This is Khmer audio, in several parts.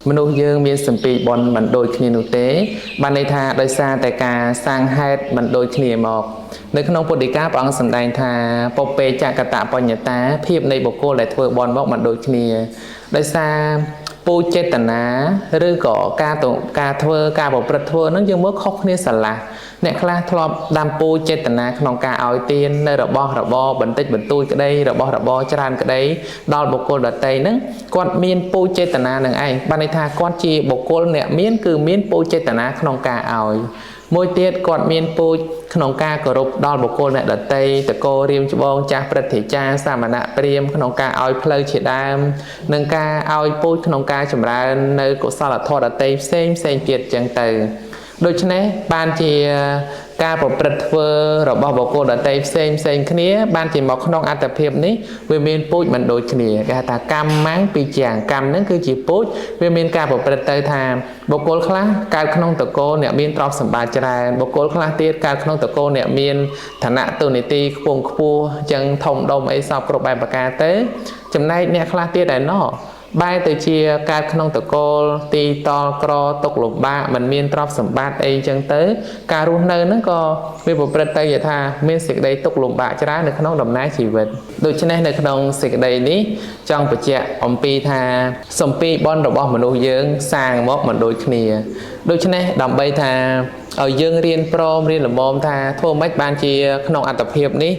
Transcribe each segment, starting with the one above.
មនុស្សយើងមានសម្ពីបនមិនដូចគ្នានោះទេបានន័យថាដោយសារតែការសាងហេតុមិនដូចគ្នាមកនៅក្នុងពុទ្ធដីកាព្រះអង្គសម្ដែងថាពពេចកតបញ្ញតាភាពនៃបុគ្គលដែលធ្វើបនមកមិនដូចគ្នាដោយសារពូជចេតនាឬក៏ការធ្វើការប្រព្រឹត្តធ្វើហ្នឹងយើងមើលខុសគ្នាស្រឡះអ្នកខ្លះធ្លាប់ដាំពូជចេតនាក្នុងការឲ្យទាននៅរបស់របរបន្តិចបន្តួចក្តីរបស់របរច្រើនក្តីដល់បុគ្គលដទៃហ្នឹងគាត់មានពូជចេតនានឹងឯងបានន័យថាគាត់ជាបុគ្គលអ្នកមានគឺមានពូជចេតនាក្នុងការឲ្យមួយទៀតគាត់មានពូជក្នុងការគោរពដល់បុគ្គលអ្នកដទៃតកោរៀមច្បងចាស់ព្រឹទ្ធាចារ្យសាមណៈព្រាហ្មណ៍ក្នុងការឲ្យផ្លូវជាដើមនិងការឲ្យពូជក្នុងការចម្រើននៅកុសលធម៌ដទៃផ្សេងទៀតចឹងទៅដូច្នេះបានជាការប្រព្រឹត្តធ្វើរបស់បុគ្គលដទៃផ្សេងគ្នាបានជាមកក្នុងអត្តភាពនេះវាមានពូជមិនដូចគ្នាគេហៅថាកម្មពីជាកម្មហ្នឹងគឺជាពូជវាមានការប្រព្រឹត្តទៅថាបុគ្គលខ្លះកើតក្នុងតកោអ្នកមានទ្រព្យសម្បត្តិច្រើនបុគ្គលខ្លះទៀតកើតក្នុងតកោអ្នកមានឋានៈទូនីតិខ្ពង់ខ្ពស់អញ្ចឹងធំដុំអីសពគ្រប់បែបប្រការទៅចំណែកអ្នកខ្លះទៀតឯណោះបែរទៅជាកើតក្នុងតកូលទីតលក្រទុកលំបាកមិនមានទ្រព្យសម្បត្តិអីចឹងទៅការរស់នៅហ្នឹងក៏វាប្រព្រឹត្តទៅជាថាមានសេចក្តីទុកលំបាកច្រើននៅក្នុងដំណើរជីវិតដូច្នេះនៅក្នុងសេចក្តីនេះចង់បញ្ជាក់អំពីថាសម្ពីបនរបស់មនុស្សយើងសាងមកមិនដូចគ្នាដូច្នេះដើម្បីថាឲ្យយើងរៀនព្រមរៀនល្មមថាធ្វើម៉េចបានជាក្នុងអត្តភាពនេះ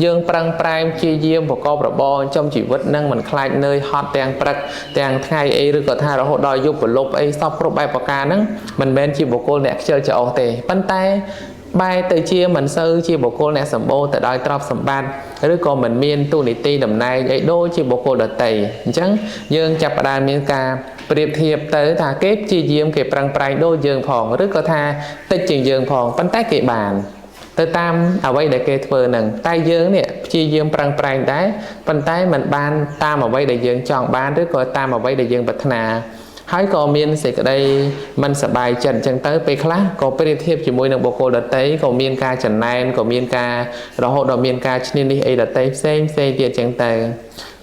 យើងប្រឹងប្រែងព្យាយាមប្រកបរបរចំជីវិតនឹងមិនខ្លាចនឿយហត់ទាំងព្រឹកទាំងថ្ងៃអីឬក៏ថារហូតដល់យប់ប្រលប់អីសពគ្រប់បែបប្រការហ្នឹងមិនមែនជាបុគ្គលអ្នកខ្ជិលច្រអូសទេប៉ុន្តែបែរទៅជាមិនសូវជាបុគ្គលអ្នកសម្បូរទៅដោយទ្រព្យសម្បត្តិឬក៏មិនមានទូនីតិតំណែងអីដូចជាបុគ្គលដទៃអញ្ចឹងយើងចាប់ផ្ដើមមានការប្រៀបធៀបទៅថាគេព្យាយាមគេប្រឹងប្រែងដូចយើងផងឬក៏ថាតិចជាងយើងផងប៉ុន្តែគេបានទៅតាមអ្វីដែលគេធ្វើនឹងតែយើងនេះព្យាយាមប្រឹងប្រែងដែរប៉ុន្តែมันបានតាមអ្វីដែលយើងចង់បានឬក៏តាមអ្វីដែលយើងប្រាថ្នាហើយក៏មានសេចក្តីមិនសប្បាយចិត្តអញ្ចឹងទៅពេលខ្លះក៏ប្រៀបធៀបជាមួយនឹងបុគ្គលដទៃក៏មានការចំណែនក៏មានការរហូតដល់មានការឈ្នានីសអីដទៃផ្សេងទៀតអញ្ចឹងទៅ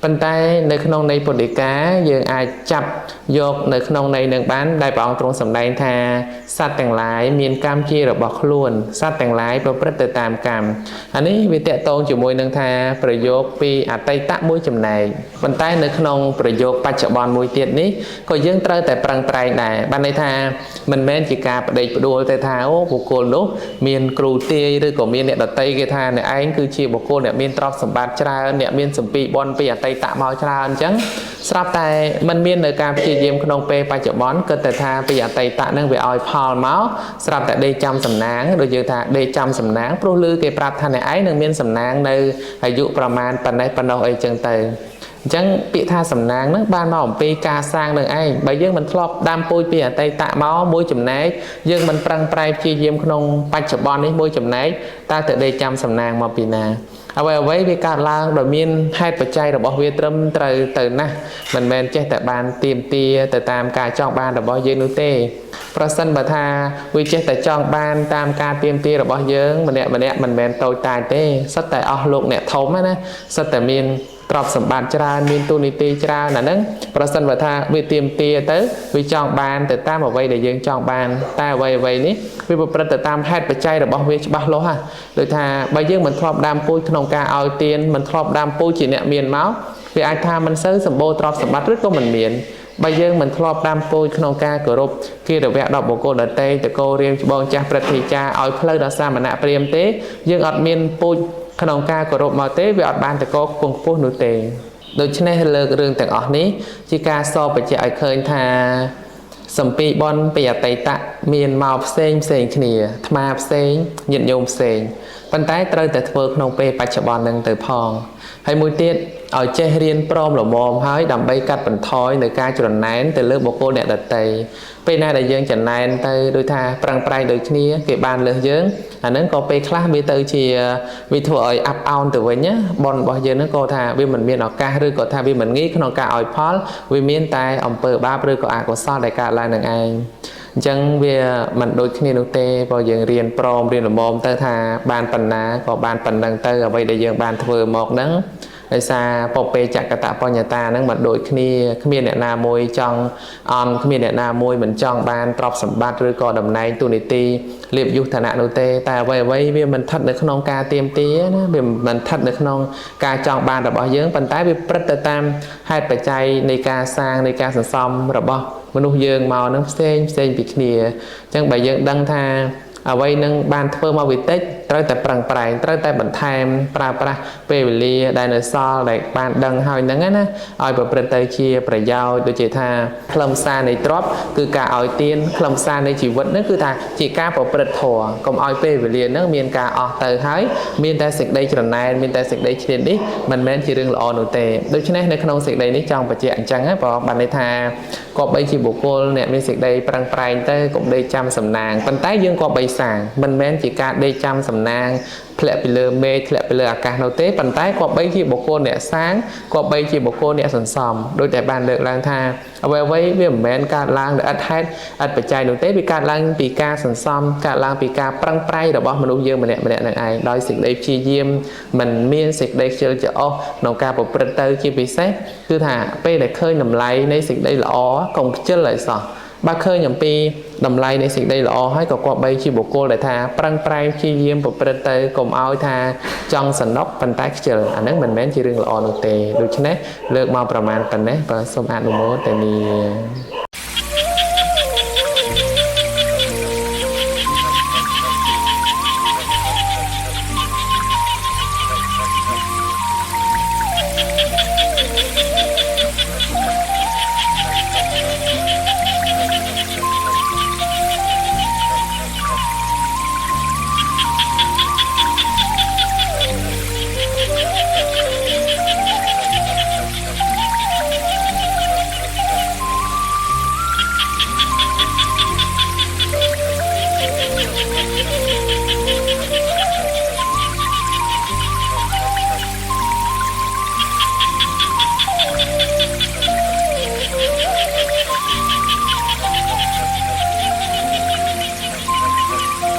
ប៉ុន្តែនៅក្នុងន័យពុទ្ធដីកាយើងអាចចាប់យកនៅក្នុងន័យនឹងបានដែលព្រះអង្គទ្រង់សម្ដែងថាសត្វទាំងឡាយមានកម្មជារបស់ខ្លួនសត្វទាំងឡាយប្រព្រឹត្តទៅតាមកម្មអានេះវាតកតងជាមួយនឹងថាប្រយោគពីអតីតមួយចំណែកប៉ុន្តែនៅក្នុងប្រយោគបច្ចុប្បន្នមួយទៀតនេះក៏យើងត្រូវតែប្រឹងប្រែងដែរបានន័យថាមិនមែនជាការបដិផ្ដួលទៅថាអូបុគ្គលនោះមានគ្រូទាយឬក៏មានអ្នកដតីគេថាអ្នកឯងគឺជាបុគ្គលអ្នកមានទ្រព្យសម្បត្តិច្រើនអ្នកមានសម្ពីបនពីអតីតមកច្រើនអញ្ចឹងស្រាប់តែมันមាននៅការព្យាយាមក្នុងពេលបច្ចុប្បន្នគិតតែថាពីអតីតហ្នឹងវាឲ្យផលមកស្រាប់តែដេកចាំសំណាងដូចយើងថាដេកចាំសំណាងព្រោះឮគេប្រាប់ថាអ្នកឯងនឹងមានសំណាងនៅអាយុប្រមាណប៉ុណ្ណោះអីចឹងទៅអញ្ចឹងពាក្យថាសំណាងហ្នឹងបានមកអំពីការសាងនឹងឯងបើយើងមិនធ្លាប់ដាំពូជពីអតីតមកមួយចំណែកយើងមិនប្រឹងប្រែងព្យាយាមក្នុងបច្ចុប្បន្ននេះមួយចំណែកតើទៅដេកចាំសំណាងមកពីណាអ្វីវាកើតឡើងដោយមានហេតុបច្ច័យរបស់វាត្រឹមត្រូវទៅណាស់មិនមែនចេះតែបានទៀមទាទៅតាមការចង់បានរបស់យើងនោះទេប្រសិនបើថាវាចេះតែចង់បានតាមការទៀមទារបស់យើងម្នាក់មិនមែនតូចតាចទេសិតតែអស់លោកអ្នកធំណាសិតតែមានទ្រព្យសម្បត្តិច្រើនមានទូនីតិច្រើនអាហ្នឹងប្រសិនបើថាវាទៀមទាទៅវាចង់បានទៅតាមអ្វីដែលយើងចង់បានតែអ្វីនេះវាប្រព្រឹត្តទៅតាមហេតុបច្ច័យរបស់វាច្បាស់លាស់ដូចថាបើយើងមិនធ្លាប់ដាំពូជក្នុងការឲ្យទានមិនធ្លាប់ដាំពូជជាអ្នកមានមកវាអាចថាមិនសូវសម្បូរទ្រព្យសម្បត្តិឬក៏មិនមានបើយើងមិនធ្លាប់ដាំពូជក្នុងការគោរពគារវៈដល់បុគ្គលដទៃតកោរៀមច្បងចាស់ព្រឹទ្ធាចារ្យឲ្យផ្លូវដល់សាមណៈព្រាហ្មណ៍ទេយើងអត់មានពូជក្នុងការគោរពមកទេវាអត់បានតកោខ្ពង់ខ្ពស់នោះទេដូច្នេះលើករឿងទាំងអស់នេះជាការសបបញ្ជាក់ឲ្យឃើញថាសម្ពីបនពីអតីតមានមកផ្សេងគ្នាអាត្មាផ្សេងញាតិញោមផ្សេងប៉ុន្តែត្រូវតែធ្វើក្នុងពេលបច្ចុប្បន្ននឹងទៅផងហើយមួយទៀតឲ្យចេះរៀនព្រមល្មមហើយដើម្បីកាត់បន្ថយនៅការច្រណែនទៅលើបុគ្គលអ្នកដទៃពេលណាដែលយើងច្រណែនទៅដូចថាប្រឹងប្រែងដូចគ្នាគេបានលើសយើងអាហ្នឹងក៏ពេលខ្លះវាទៅជាវាធ្វើឲ្យអាប់អោនទៅវិញណាបនរបស់យើងហ្នឹងក៏ថាវាមិនមានឱកាសឬក៏ថាវាមិនងាយក្នុងការឲ្យផលវាមានតែអំពើបាបឬក៏អកុសលដែលកើតឡើងនឹងឯងអញ្ចឹងវាមិនដូចគ្នានោះទេបើយើងរៀនព្រមរៀនល្មមទៅថាបានប៉ុណ្ណាក៏បានប៉ុណ្ណឹងទៅអ្វីដែលយើងបានធ្វើមកហ្នឹង ដោយសារពពេចកតបញ្ញតាហ្នឹងមិនដូចគ្នាគ្មានអ្នកណាមួយចង់អន់គ្មានអ្នកណាមួយមិនចង់បានទ្រព្យសម្បត្តិឬក៏តំណែងទូនីតិលៀបយុទ្ធនៈនោះទេតែអ្វីអ្វីវាមិនស្ថិតនៅក្នុងការទៀមទាណាវាមិនស្ថិតនៅក្នុងការចង់បានរបស់យើងប៉ុន្តែវាព្រឹត្តទៅតាមហេតុបច្ច័យនៃការសាងនៃការសន្សំរបស់មនុស្សយើងមកនឹងផ្សេងពីគ្នាអញ្ចឹងបើយើងដឹងថាអ្វីនឹងបានធ្វើមកវិតិចត្រូវតែប្រឹងប្រែងត្រូវតែបន្ថែមប្រើប្រាស់ពេលវេលាដែលនៅសល់ដែលបានដឹងហើយហ្នឹងណាឲ្យប្រព្រឹត្តទៅជាប្រយោជន៍ដូចជាថាខ្លឹមសារនៃទ្រព្យគឺការឲ្យទានខ្លឹមសារនៃជីវិតហ្នឹងគឺថាជាការប្រព្រឹត្តធម៌កុំឲ្យពេលវេលាហ្នឹងមានការអស់ទៅហើយមានតែសេចក្តីច្រណែនមានតែសេចក្តីឈ្លាននេះមិនមែនជារឿងល្អនោះទេដូច្នេះនៅក្នុងសេចក្តីនេះចង់បញ្ជាក់អញ្ចឹងណាបងបានន័យថាគប្បីជាបុគ្គលអ្នកមានសេចក្តីប្រឹងប្រែងទៅកុំដេកចាំសំណាងប៉ុន្តែយើងគប្បីសាងមិនមែនជាការដេកចាំសំណាងធ្លាក់ពីលើមេឃធ្លាក់ពីលើអាកាសនោះទេប៉ុន្តែគប្បីជាបុគ្គលអ្នកសាងគប្បីជាបុគ្គលអ្នកសន្សំដូចតែបានលើកឡើងថាអ្វីវាមិនមែនកើតឡើងដោយឥតហេតុឥតបច្ច័យនោះទេវាកើតឡើងពីការសន្សំកើតឡើងពីការប្រឹងប្រែងរបស់មនុស្សយើងម្នាក់នឹងឯងដោយសេចក្តីព្យាយាមមិនមានសេចក្តីខ្ជិលច្រអូសក្នុងការប្រព្រឹត្តទៅជាពិសេសគឺថាពេលដែលឃើញតម្លៃនៃសេចក្តីល្អកុំខ្ជិលឲ្យសោះបើឃើញអំពីតម្លៃនៃសេចក្តីល្អហើយក៏គប្បីជាបុគ្គលដែលថាប្រឹងប្រែងព្យាយាមប្រព្រឹត្តទៅកុំឲ្យថាចង់សនុកប៉ុន្តែខ្ជិលអាហ្នឹងមិនមែនជារឿងល្អនោះទេដូច្នេះលើកមកប្រមាណប៉ុណ្ណេះបាទសូមអនុមោទនា